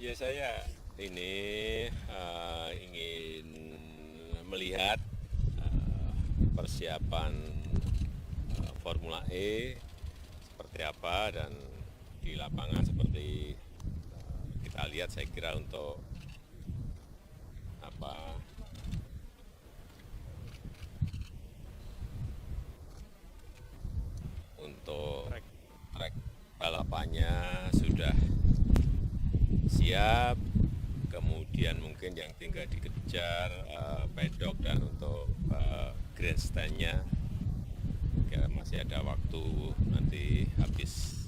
Ya saya ini ingin melihat persiapan Formula E seperti apa dan di lapangan seperti kita lihat saya kira untuk apa untuk trek balapannya sudah siap, kemudian mungkin yang tinggal dikejar pedok dan untuk grandstandnya kira masih ada waktu nanti habis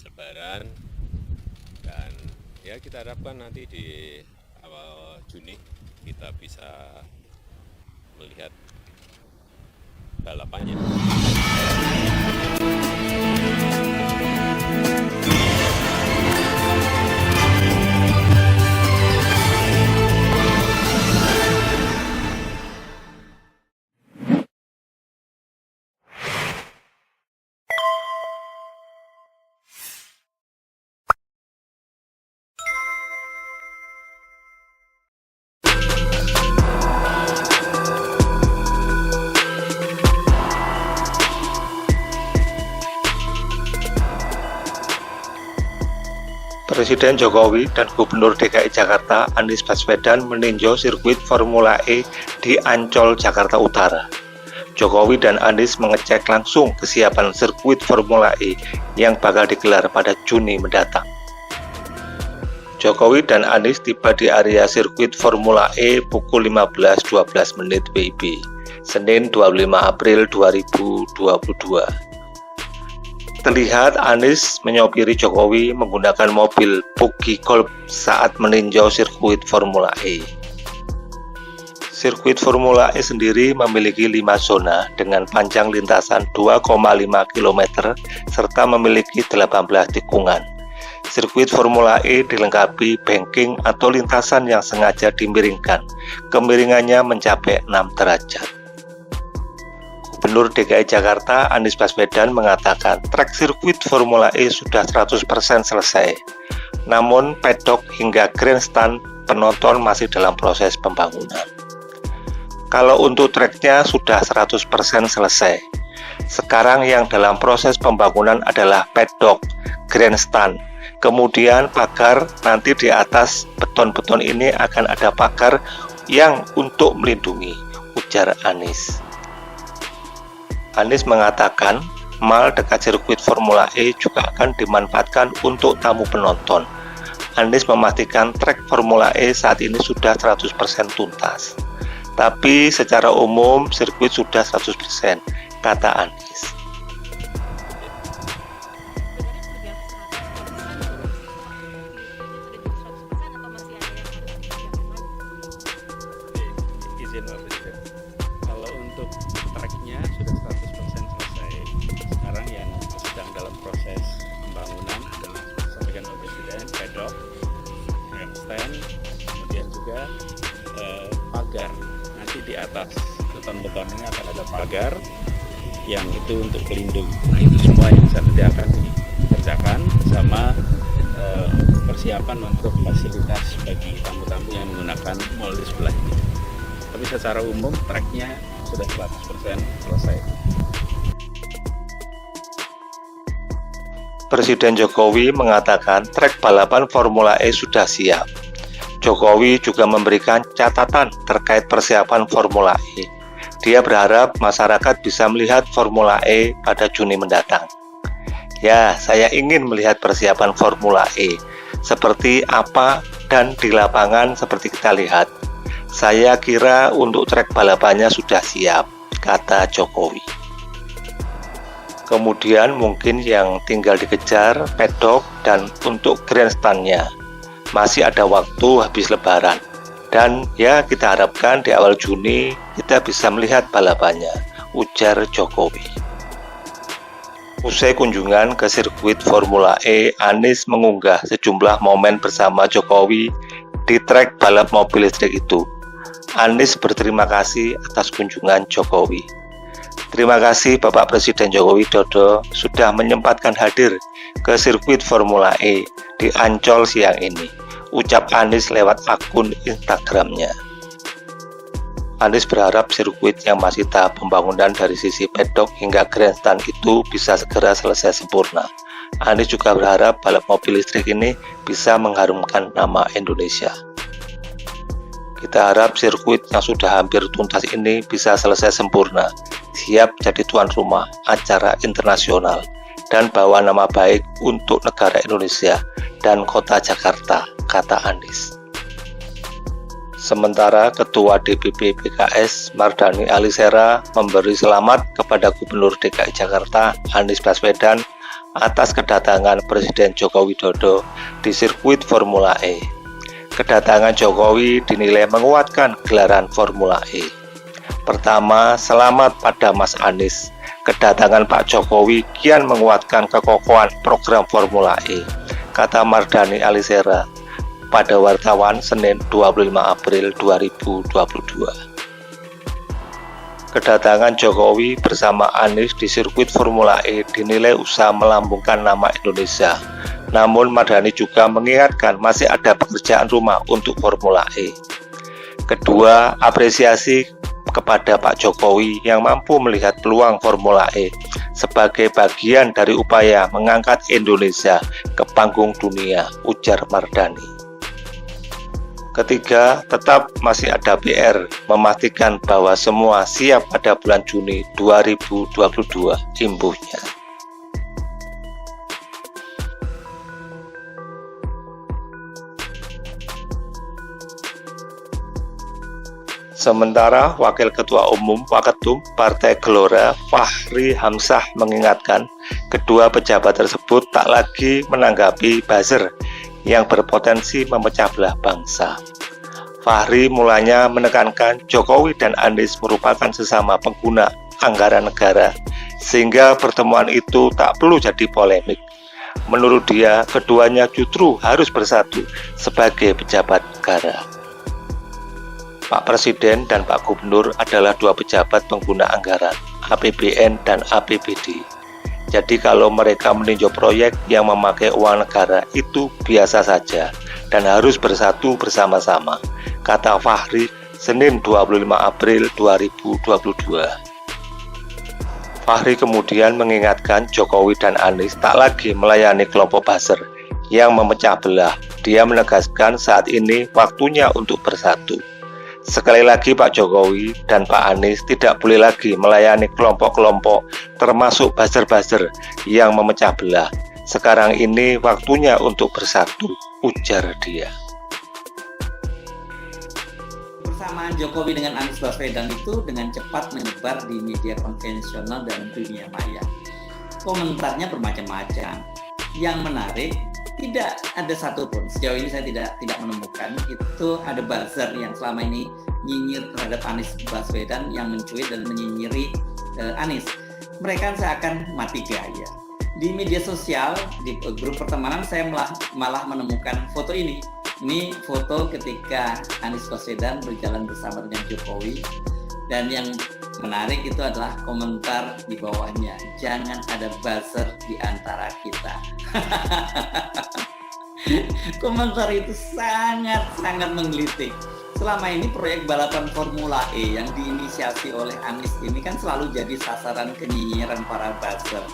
lebaran, dan ya kita harapkan nanti di awal Juni kita bisa melihat balapannya. Presiden Jokowi dan Gubernur DKI Jakarta Anies Baswedan meninjau sirkuit Formula E di Ancol, Jakarta Utara. Jokowi dan Anies mengecek langsung kesiapan sirkuit Formula E yang bakal digelar pada Juni mendatang. Jokowi dan Anies tiba di area sirkuit Formula E pukul 15.12 WIB, Senin 25 April 2022. Terlihat Anies menyopiri Jokowi menggunakan mobil Buggy Golf saat meninjau sirkuit Formula E. Sirkuit Formula E sendiri memiliki 5 zona dengan panjang lintasan 2,5 km serta memiliki 18 tikungan. Sirkuit Formula E dilengkapi banking atau lintasan yang sengaja dimiringkan. Kemiringannya mencapai 6 derajat. Gubernur DKI Jakarta Anies Baswedan mengatakan trek sirkuit Formula E sudah 100% selesai. Namun pedok hingga grandstand penonton masih dalam proses pembangunan. Kalau untuk treknya sudah 100% selesai. Sekarang yang dalam proses pembangunan adalah pedok, grandstand, kemudian pagar. Nanti di atas beton-beton ini akan ada pagar yang untuk melindungi, ujar Anies. Anies mengatakan mal dekat sirkuit Formula E juga akan dimanfaatkan untuk tamu penonton. Anies memastikan trek Formula E saat ini sudah 100% tuntas. Tapi secara umum sirkuit sudah 100%, kata Anies. Izin Pak Presiden, kalau untuk treknya sudah 100% selesai. Sekarang yang sedang dalam proses pembangunan adalah disampaikan Pak Presiden, pedok, grandstand, kemudian juga pagar. Nanti di atas beton-beton ini akan ada pagar yang itu untuk pelindung. Nah itu semua yang nanti akan dikerjakan sama persiapan untuk fasilitas bagi tamu-tamu yang menggunakan mall di sebelah ini. Tapi secara umum treknya sudah 100% selesai. Presiden Jokowi mengatakan trek balapan Formula E sudah siap. Jokowi juga memberikan catatan terkait persiapan Formula E. Dia berharap masyarakat bisa melihat Formula E pada Juni mendatang. Ya, saya ingin melihat persiapan Formula E seperti apa dan di lapangan seperti kita lihat. Saya kira untuk trek balapannya sudah siap, kata Jokowi. Kemudian mungkin yang tinggal dikejar pedok dan untuk grandstandnya. Masih ada waktu habis lebaran. Dan ya kita harapkan di awal Juni kita bisa melihat balapannya, ujar Jokowi. Usai kunjungan ke sirkuit Formula E, Anies mengunggah sejumlah momen bersama Jokowi di trek balap mobil listrik itu. Anies berterima kasih atas kunjungan Jokowi. Terima kasih Bapak Presiden Joko Widodo sudah menyempatkan hadir ke sirkuit Formula E di Ancol siang ini, ucap Anies lewat akun Instagramnya. Anies berharap sirkuit yang masih tahap pembangunan dari sisi pedok hingga grandstand itu bisa segera selesai sempurna. Anies juga berharap balap mobil listrik ini bisa mengharumkan nama Indonesia. Kita harap sirkuit yang sudah hampir tuntas ini bisa selesai sempurna, siap jadi tuan rumah acara internasional, dan bawa nama baik untuk negara Indonesia dan kota Jakarta, kata Anies. Sementara Ketua DPP PKS Mardhani Alisera memberi selamat kepada Gubernur DKI Jakarta Anies Baswedan atas kedatangan Presiden Joko Widodo di sirkuit Formula E. Kedatangan Jokowi dinilai menguatkan gelaran Formula E. Pertama, selamat pada Mas Anies. Kedatangan Pak Jokowi kian menguatkan kekokohan program Formula E, kata Mardhani Alisera pada wartawan Senin 25 April 2022. Kedatangan Jokowi bersama Anies di sirkuit Formula E dinilai usaha melambungkan nama Indonesia. Namun Mardhani juga mengingatkan masih ada pekerjaan rumah untuk Formula E. Kedua, apresiasi kepada Pak Jokowi yang mampu melihat peluang Formula E sebagai bagian dari upaya mengangkat Indonesia ke panggung dunia, ujar Mardhani. Ketiga, tetap masih ada PR memastikan bahwa semua siap pada bulan Juni 2022, imbuhnya. Sementara Wakil Ketua Umum Waketum Partai Gelora Fahri Hamzah mengingatkan kedua pejabat tersebut tak lagi menanggapi buzzer yang berpotensi memecah belah bangsa. Fahri mulanya menekankan Jokowi dan Anies merupakan sesama pengguna anggaran negara, sehingga pertemuan itu tak perlu jadi polemik. Menurut dia, keduanya justru harus bersatu sebagai pejabat negara. Pak Presiden dan Pak Gubernur adalah dua pejabat pengguna anggaran, APBN dan APBD. Jadi kalau mereka meninjau proyek yang memakai uang negara itu biasa saja dan harus bersatu bersama-sama, kata Fahri Senin 25 April 2022. Fahri kemudian mengingatkan Jokowi dan Anies tak lagi melayani kelompok buzzer yang memecah belah. Dia menegaskan saat ini waktunya untuk bersatu. Sekali lagi Pak Jokowi dan Pak Anies tidak boleh lagi melayani kelompok-kelompok termasuk buzzer-buzzer yang memecah belah. Sekarang ini waktunya untuk bersatu, ujar dia. Persamaan Jokowi dengan Anies Baswedan itu dengan cepat menyebar di media konvensional dan dunia maya. Komentarnya bermacam-macam. Yang menarik, tidak ada satupun, sejauh ini saya tidak menemukan itu ada buzzer yang selama ini nyinyir terhadap Anies Baswedan yang mencuit dan menyinyiri Anies. Mereka seakan mati gaya. Di media sosial, di grup pertemanan saya malah menemukan foto ini. Ini foto ketika Anies Baswedan berjalan bersama dengan Jokowi, dan yang menarik itu adalah komentar di bawahnya, jangan ada buzzer di antara kita. Komentar itu sangat menggelitik. Selama ini proyek balapan Formula E yang diinisiasi oleh Anies ini kan selalu jadi sasaran kenyinyiran para buzzer.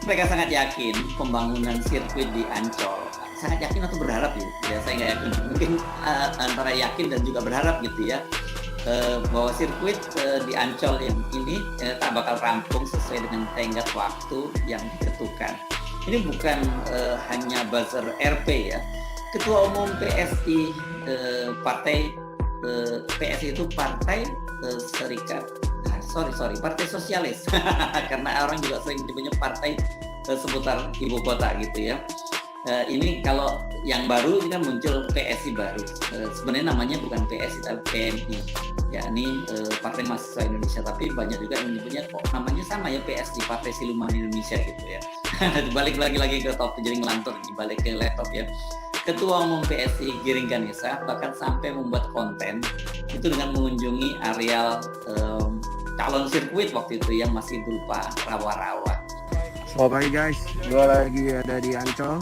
Mereka sangat yakin pembangunan sirkuit di Ancol. Sangat yakin atau berharap ya saya nggak yakin. Mungkin antara yakin dan juga berharap gitu ya. Bahwa sirkuit di Ancol yang ini tak bakal rampung sesuai dengan tenggat waktu yang ditentukan. Ini bukan hanya buzzer RP ya. Ketua Umum PSI Partai PSI itu Partai Serikat Partai Sosialis karena orang juga sering menyebutnya partai seputar ibu kota gitu ya. Ini kalau yang baru ini kan muncul PSI baru. Sebenarnya namanya bukan PSI tapi PMI, yakni Partai Mahasiswa Indonesia. Tapi banyak juga yang menyebutnya kok namanya sama ya, PSI, Partai Siluman Indonesia gitu ya. Balik lagi ke top, jadi ngelantur balik ke laptop ya. Ketua Umum PSI Giring Ganesa bahkan sampai membuat konten itu dengan mengunjungi areal calon sirkuit waktu itu yang masih berupa rawa-rawa. Selamat pagi guys, gue lagi ada di Ancol.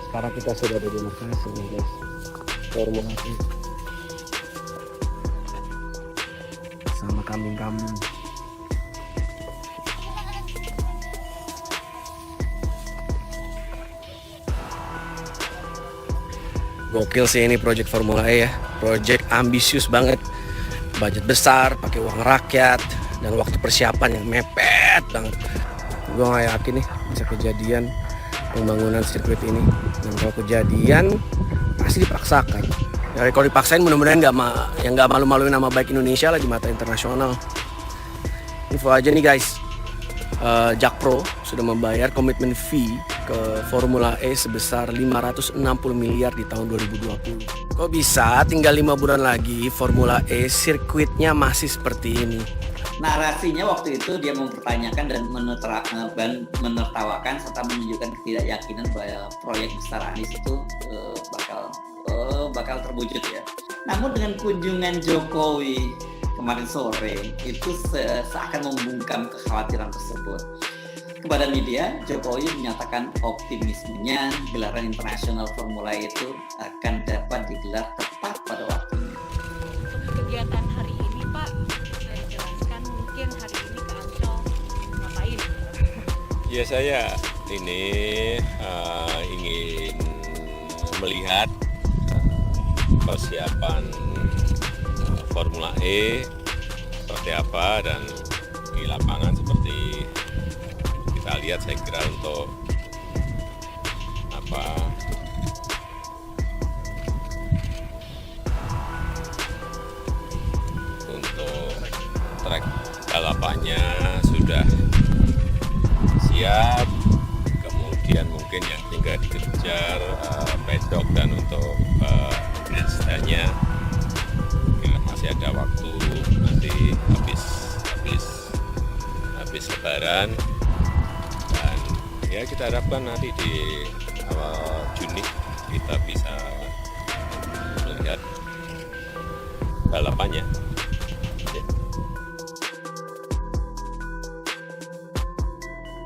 Sekarang kita sudah ada di lokasi nih guys, Formula E sama kambing-kambing. Gokil sih ini project Formula E ya, project ambisius banget, budget besar, pakai uang rakyat, dan waktu persiapan yang mepet banget. Gue gak yakin nih bisa kejadian pembangunan sirkuit ini. Dan kalau kejadian pasti dipaksakan. Ya, kalau dipaksain mudah-mudahan nggak malu-maluin nama baik Indonesia lah di mata internasional. Info aja nih guys, Jakpro sudah membayar komitmen fee ke Formula E sebesar 560 miliar di tahun 2020. Kok bisa tinggal 5 bulan lagi Formula E sirkuitnya masih seperti ini? Narasinya waktu itu dia mempertanyakan dan menertawakan serta menunjukkan ketidakyakinan bahwa proyek besar Anies itu bakal terwujud ya. Namun dengan kunjungan Jokowi kemarin sore itu seakan membungkam kekhawatiran tersebut. Kepada media, Jokowi menyatakan optimismenya gelaran internasional Formula E itu akan dapat digelar tepat pada waktunya. Kegiatan hari ini Pak, bisa dijelaskan mungkin hari ini ke Ancol ngapain? Ya saya ini ingin melihat persiapan Formula E seperti apa, dan di lapangan seperti kita lihat saya kira untuk trek balapannya sudah siap, kemudian mungkin yang tinggal dikejar pedok dan untuk grandstandnya masih ada waktu nanti habis lebaran, dan ya kita harapkan nanti di awal Juni kita bisa